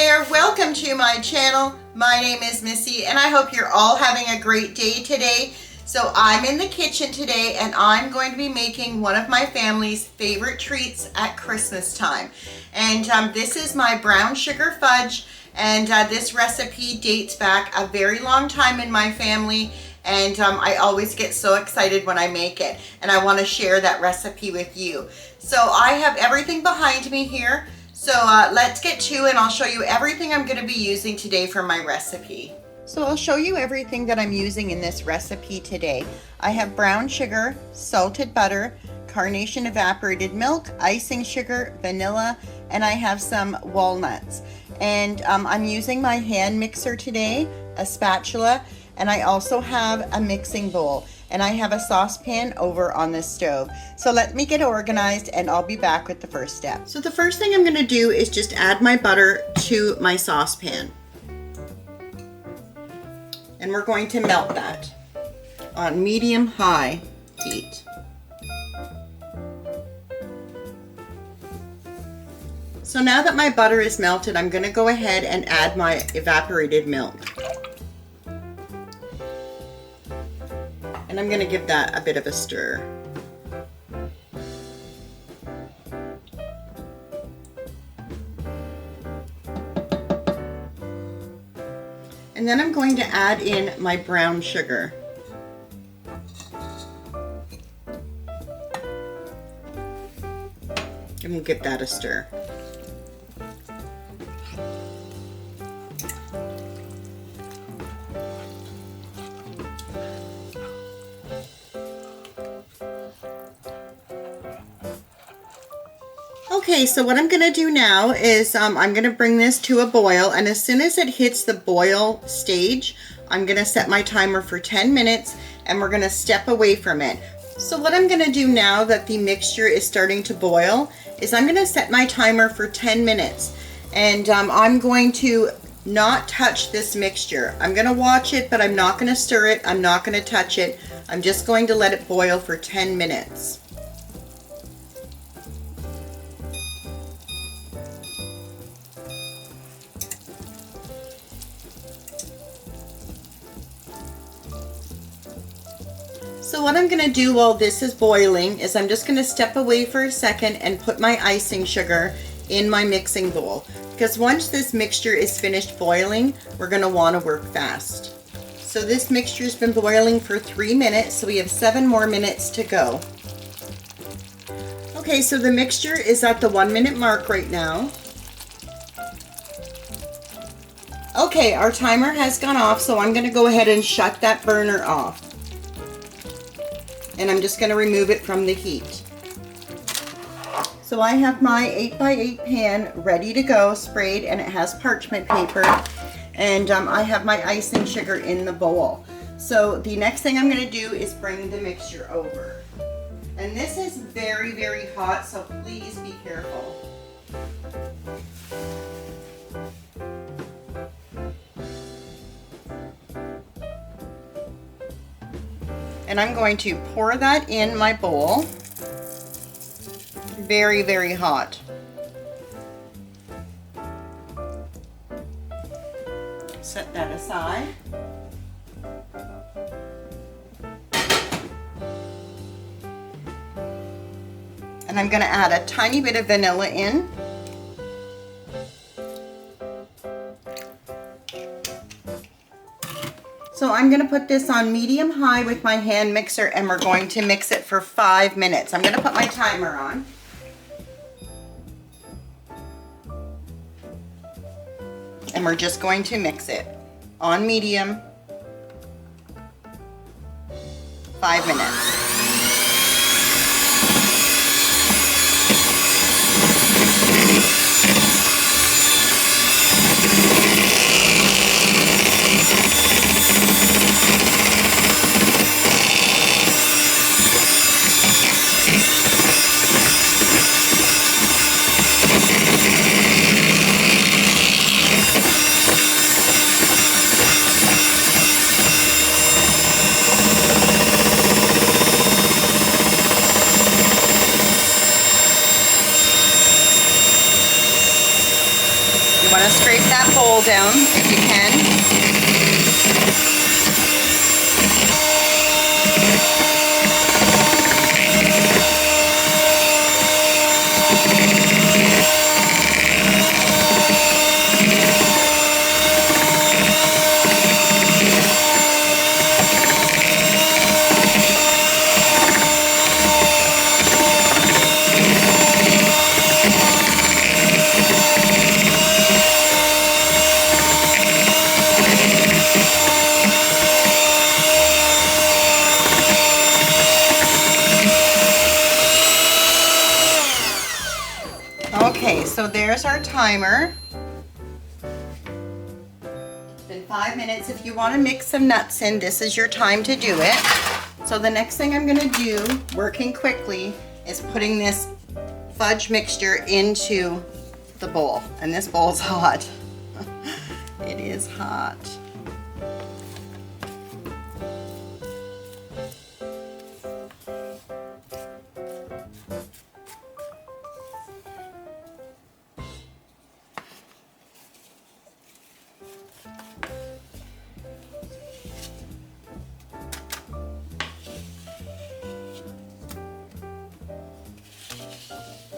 there, welcome to my channel. My name is Missy and I hope you're all having a great day today. So I'm in the kitchen today and I'm going to be making one of my family's favorite treats at Christmas time. And this is my brown sugar fudge, and this recipe dates back a very long time in my family, and I always get so excited when I make it, and I want to share that recipe with you. So I have everything behind me here. So let's get to it and I'll show you everything I'm going to be using today for my recipe. So I'll show you everything that I'm using in this recipe today. I have brown sugar, salted butter, carnation evaporated milk, icing sugar, vanilla, and I have some walnuts. And I'm using my hand mixer today, a spatula, and I also have a mixing bowl. And I have a saucepan over on the stove. So let me get organized and I'll be back with the first step. So the first thing I'm gonna do is just add my butter to my saucepan. And we're going to melt that on medium-high heat. So now that my butter is melted, I'm gonna go ahead and add my evaporated milk. And I'm going to give that a bit of a stir. And then I'm going to add in my brown sugar. And we'll give that a stir. Okay, so what I'm going to do now is I'm going to bring this to a boil, and as soon as it hits the boil stage, I'm going to set my timer for 10 minutes and we're going to step away from it. So what I'm going to do now that the mixture is starting to boil is I'm going to set my timer for 10 minutes, and I'm going to not touch this mixture. I'm going to watch it, but I'm not going to stir it. I'm not going to touch it. I'm just going to let it boil for 10 minutes. So what I'm going to do while this is boiling is I'm just going to step away for a second and put my icing sugar in my mixing bowl, because once this mixture is finished boiling, we're going to want to work fast. So this mixture has been boiling for 3 minutes, so we have 7 more minutes to go. Okay, so the mixture is at the 1 minute mark right now. Okay, our timer has gone off, so I'm going to go ahead and shut that burner off. And I'm just going to remove it from the heat. So I have my 8x8 pan ready to go, sprayed, and it has parchment paper. And I have my icing sugar in the bowl. So the next thing I'm going to do is bring the mixture over. And this is very, very hot, so please be careful. And I'm going to pour that in my bowl. Very, very hot. Set that aside. And I'm going to add a tiny bit of vanilla in. So I'm going to put this on medium-high with my hand mixer, and we're going to mix it for 5 minutes. I'm going to put my timer on. And we're just going to mix it on medium. 5 minutes. down if you can. Okay, so there's our timer. It's been 5 minutes. If you want to mix some nuts in, this is your time to do it. So the next thing I'm going to do, working quickly, is putting this fudge mixture into the bowl. And this bowl's hot. It is hot.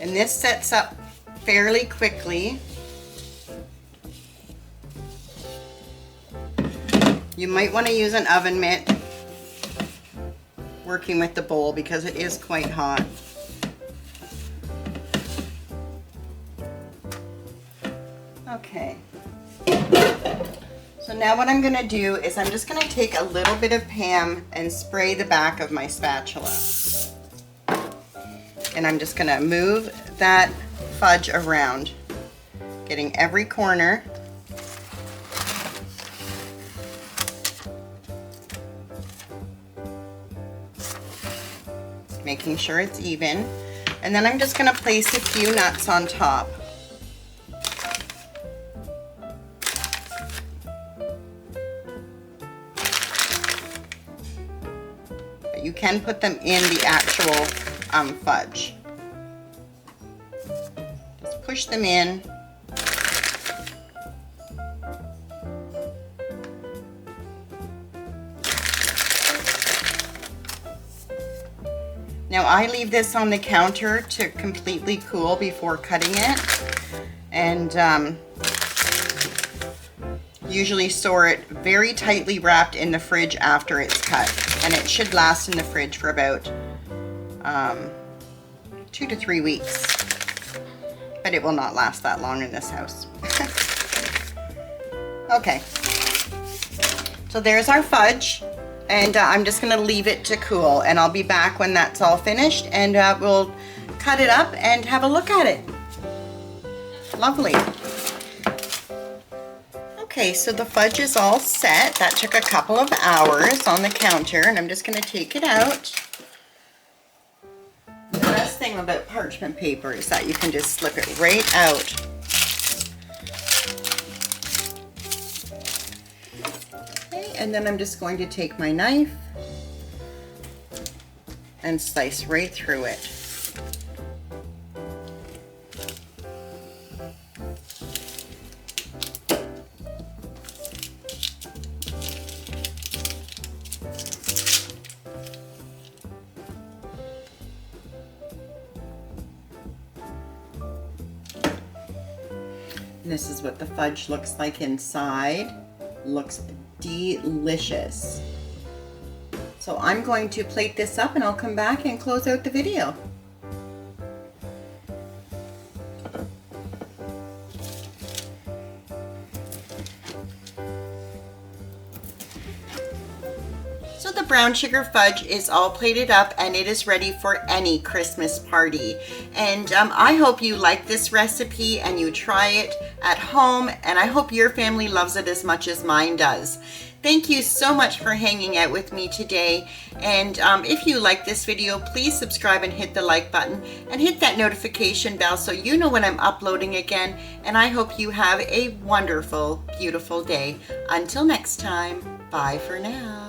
And this sets up fairly quickly. You might want to use an oven mitt working with the bowl because it is quite hot. Okay. So now what I'm going to do is I'm just going to take a little bit of Pam and spray the back of my spatula. And I'm just going to move that fudge around, getting every corner. Making sure it's even. And then I'm just going to place a few nuts on top. But you can put them in the actual fudge. Just push them in. Now I leave this on the counter to completely cool before cutting it, and usually store it very tightly wrapped in the fridge after it's cut, and it should last in the fridge for about 2 to 3 weeks, but it will not last that long in this house. Okay, so there's our fudge, and I'm just going to leave it to cool, and I'll be back when that's all finished, and we'll cut it up and have a look at it. Lovely. Okay, so the fudge is all set. That took a couple of hours on the counter, and I'm just going to take it out. The best thing about parchment paper is that you can just slip it right out. Okay, and then I'm just going to take my knife and slice right through it. This is what the fudge looks like inside. Looks delicious. So I'm going to plate this up and I'll come back and close out the video. So the brown sugar fudge is all plated up and it is ready for any Christmas party. And I hope you like this recipe and you try it at home, and I hope your family loves it as much as mine does. Thank you so much for hanging out with me today, and if you like this video, please subscribe and hit the like button and hit that notification bell so you know when I'm uploading again, and I hope you have a wonderful, beautiful day. Until next time, bye for now.